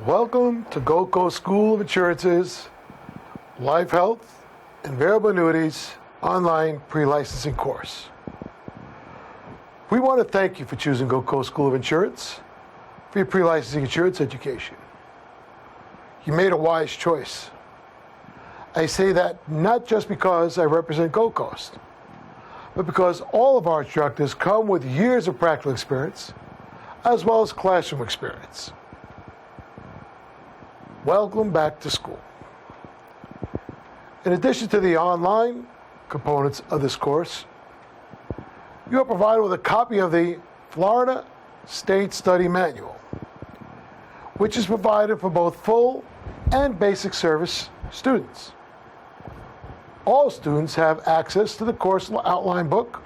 Welcome to Gold Coast School of Insurance's Life Health and Variable Annuities online pre-licensing course. We want to thank you for choosing Gold Coast School of Insurance for your pre-licensing insurance education. You made a wise choice. I say that not just because I represent Gold Coast, but because all of our instructors come with years of practical experience as well as classroom experience. Welcome back to school. In addition to the online components of this course, you are provided with a copy of the Florida State Study Manual, which is provided for both full and basic service students. All students have access to the course outline book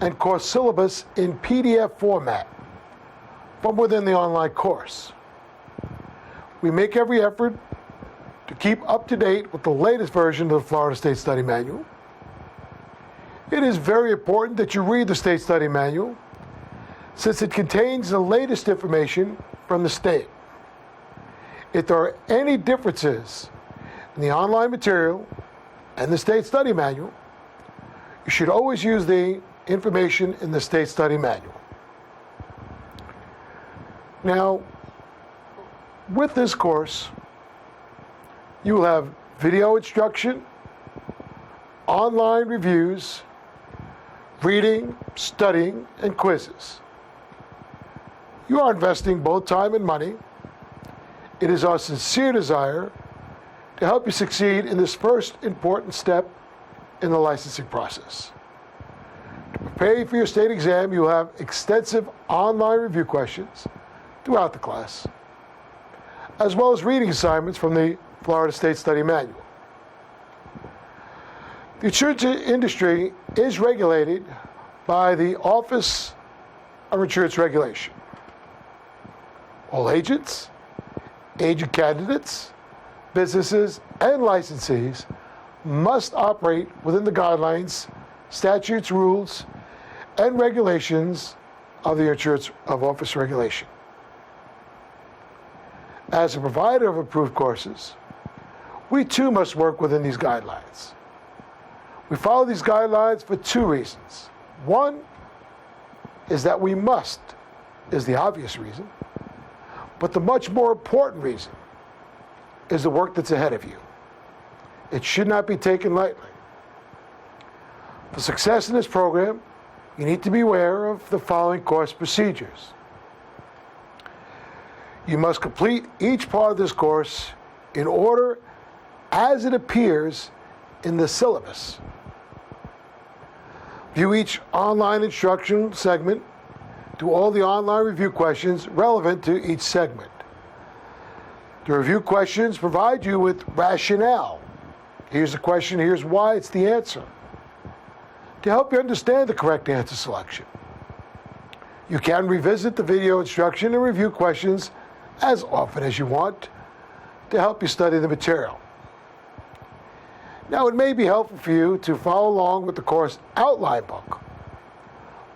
and course syllabus in PDF format from within the online course. We make every effort to keep up to date with the latest version of the Florida State Study Manual. It is very important that you read the State Study Manual since it contains the latest information from the state. If there are any differences in the online material and the State Study Manual, you should always use the information in the State Study Manual. Now, with this course, you will have video instruction, online reviews, reading, studying, and quizzes. You are investing both time and money. It is our sincere desire to help you succeed in this first important step in the licensing process. To prepare you for your state exam, you will have extensive online review questions throughout the class, as well as reading assignments from the Florida State Study Manual. The insurance industry is regulated by the Office of Insurance Regulation. All agents, agent candidates, businesses, and licensees must operate within the guidelines, statutes, rules, and regulations of the Insurance of Office Regulation. As a provider of approved courses, we too must work within these guidelines. We follow these guidelines for two reasons. One is that we must, is the obvious reason, but the much more important reason is the work that's ahead of you. It should not be taken lightly. For success in this program, you need to be aware of the following course procedures. You must complete each part of this course in order as it appears in the syllabus. View each online instruction segment, do all the online review questions relevant to each segment. The review questions provide you with rationale. Here's the question, here's why, it's the answer, to help you understand the correct answer selection. You can revisit the video instruction and review questions as often as you want to help you study the material. Now, it may be helpful for you to follow along with the course outline book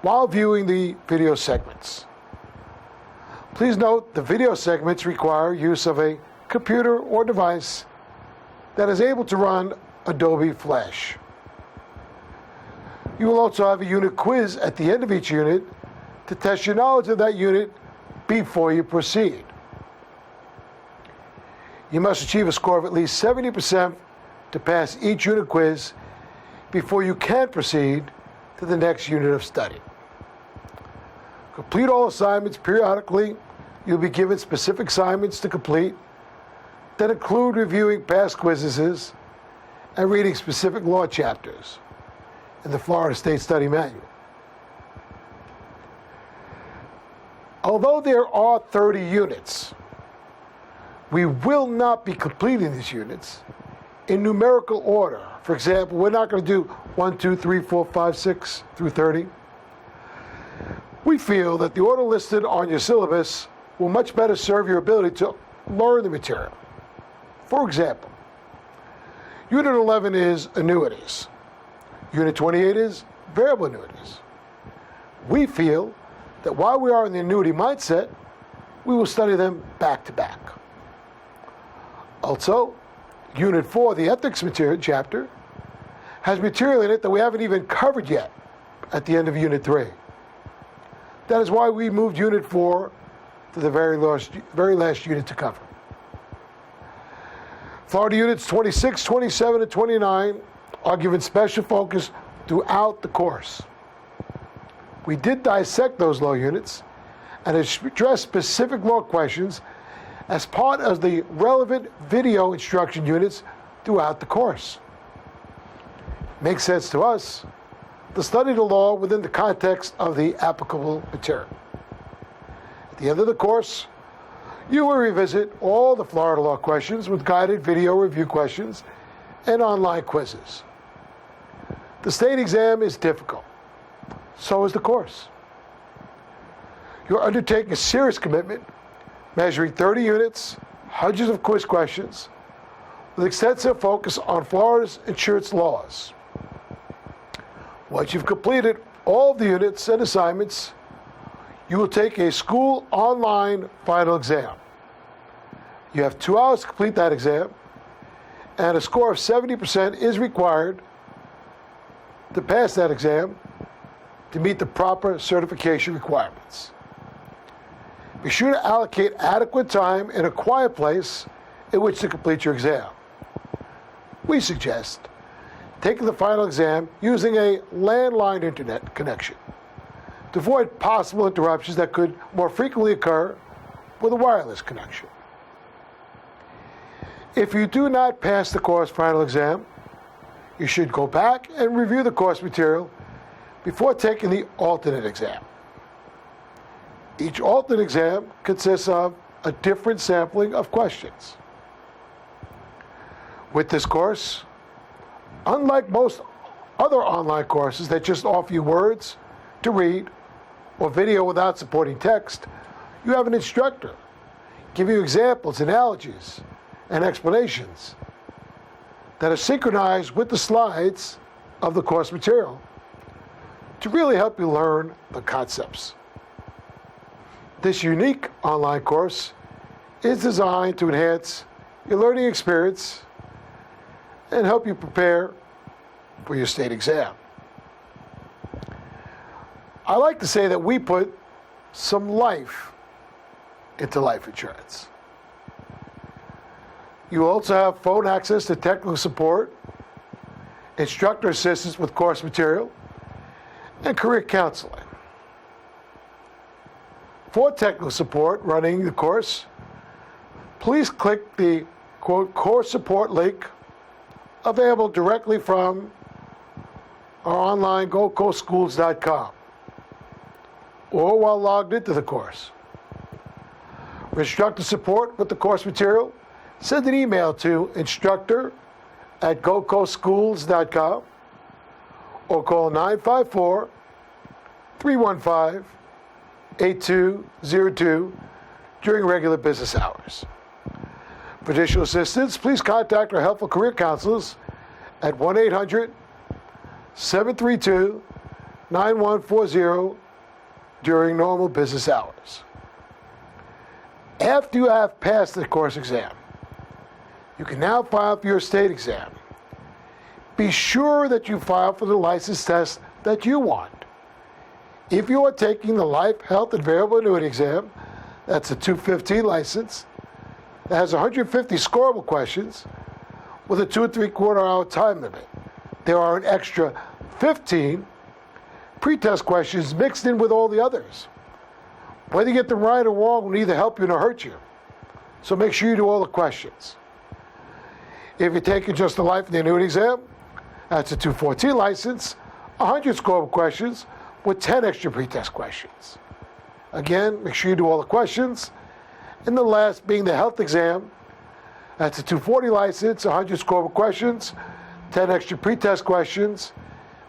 while viewing the video segments. Please note the video segments require use of a computer or device that is able to run Adobe Flash. You will also have a unit quiz at the end of each unit to test your knowledge of that unit before you proceed. You must achieve a score of at least 70% to pass each unit quiz before you can proceed to the next unit of study. Complete all assignments periodically. You'll be given specific assignments to complete that include reviewing past quizzes and reading specific law chapters in the Florida State Study Manual. Although there are 30 units, we will not be completing these units in numerical order. For example, we're not going to do 1, 2, 3, 4, 5, 6 through 30. We feel that the order listed on your syllabus will much better serve your ability to learn the material. For example, Unit 11 is Annuities. Unit 28 is Variable Annuities. We feel that while we are in the annuity mindset, we will study them back to back. Also, Unit 4, the Ethics material chapter, has material in it that we haven't even covered yet at the end of Unit 3. That is why we moved Unit 4 to the very last unit to cover. Florida Units 26, 27, and 29 are given special focus throughout the course. We did dissect those law units and address specific law questions as part of the relevant video instruction units throughout the course. Makes sense to us to study the law within the context of the applicable material. At the end of the course, you will revisit all the Florida law questions with guided video review questions and online quizzes. The state exam is difficult. So is the course. You're undertaking a serious commitment, measuring 30 units, hundreds of quiz questions, with extensive focus on Florida's insurance laws. Once you've completed all of the units and assignments, you will take a school online final exam. You have 2 hours to complete that exam, and a score of 70% is required to pass that exam to meet the proper certification requirements. Be sure to allocate adequate time in a quiet place in which to complete your exam. We suggest taking the final exam using a landline internet connection to avoid possible interruptions that could more frequently occur with a wireless connection. If you do not pass the course final exam, you should go back and review the course material before taking the alternate exam. Each alternate exam consists of a different sampling of questions. With this course, unlike most other online courses that just offer you words to read or video without supporting text, you have an instructor giving you examples, analogies, and explanations that are synchronized with the slides of the course material to really help you learn the concepts. This unique online course is designed to enhance your learning experience and help you prepare for your state exam. I like to say that we put some life into life insurance. You also have phone access to technical support, instructor assistance with course material, and career counseling. For technical support running the course, please click the quote course support link available directly from our online GoldCoastSchools.com or while logged into the course. For instructor support with the course material, send an email to instructor@GoldCoastSchools.com or call 954-315-8202 during regular business hours. For additional assistance, please contact our helpful career counselors at 1-800-732-9140 during normal business hours. After you have passed the course exam, you can now file for your state exam. Be sure that you file for the license test that you want. If you are taking the Life, Health, and Variable Annuity exam, that's a 215 license, that has 150 scoreable questions with a 2 3/4 hour time limit. There are an extra 15 pretest questions mixed in with all the others. Whether you get them right or wrong will neither help you nor hurt you. So make sure you do all the questions. If you're taking just the Life and the Annuity exam, that's a 214 license, 100 scoreable questions with 10 extra pretest questions. Again, make sure you do all the questions. And the last being the health exam, that's a 240 license, 100 scoreable questions, 10 extra pretest questions,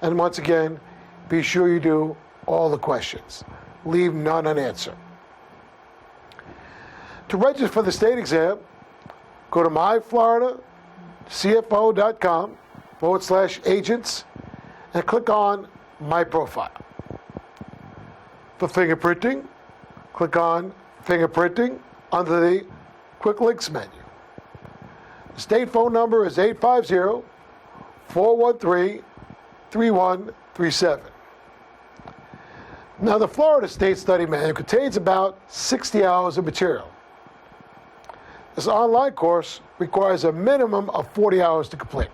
and once again, be sure you do all the questions. Leave none unanswered. To register for the state exam, go to myfloridacfo.com/agents and click on My Profile. For fingerprinting, click on Fingerprinting under the Quick Links menu. The state phone number is 850-413-3137. Now, the Florida State Study Manual contains about 60 hours of material. This online course requires a minimum of 40 hours to complete.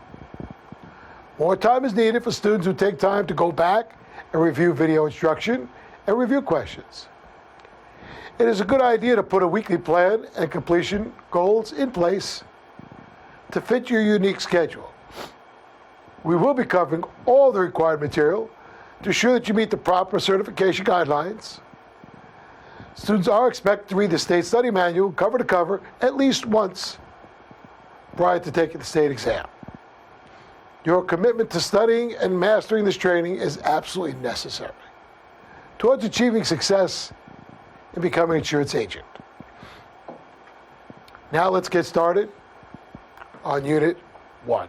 More time is needed for students who take time to go back and review video instruction and review questions. It is a good idea to put a weekly plan and completion goals in place to fit your unique schedule. We will be covering all the required material to ensure that you meet the proper certification guidelines. Students are expected to read the state study manual cover to cover at least once prior to taking the state exam. Your commitment to studying and mastering this training is absolutely necessary towards achieving success in becoming an insurance agent. Now let's get started on Unit 1.